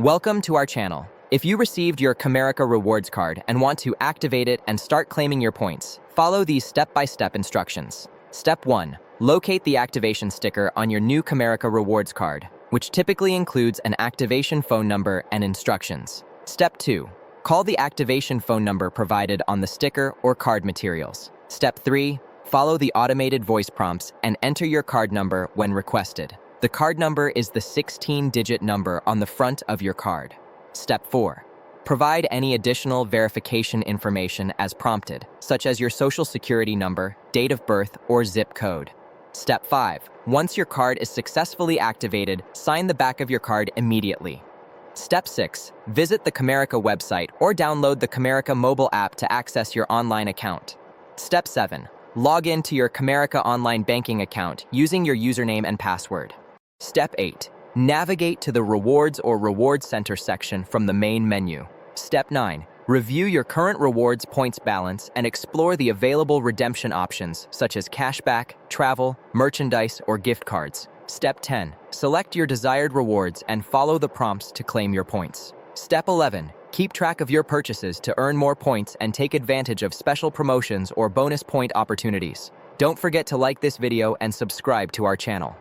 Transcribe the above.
Welcome to our channel. If you received your Comerica rewards card and want to activate it and start claiming your points, follow these step-by-step instructions. Step 1. Locate the activation sticker on your new Comerica rewards card, which typically includes an activation phone number and instructions. Step 2. Call the activation phone number provided on the sticker or card materials. Step 3. Follow the automated voice prompts and enter your card number when requested. The card number is the 16-digit number on the front of your card. Step 4. Provide any additional verification information as prompted, such as your social security number, date of birth, or zip code. Step 5. Once your card is successfully activated, sign the back of your card immediately. Step 6. Visit the Comerica website or download the Comerica mobile app to access your online account. Step 7. Log in to your Comerica online banking account using your username and password. Step 8. Navigate to the Rewards or Reward Center section from the main menu. Step 9. Review your current rewards points balance and explore the available redemption options such as cashback, travel, merchandise, or gift cards. Step 10. Select your desired rewards and follow the prompts to claim your points. Step 11. Keep track of your purchases to earn more points and take advantage of special promotions or bonus point opportunities. Don't forget to like this video and subscribe to our channel.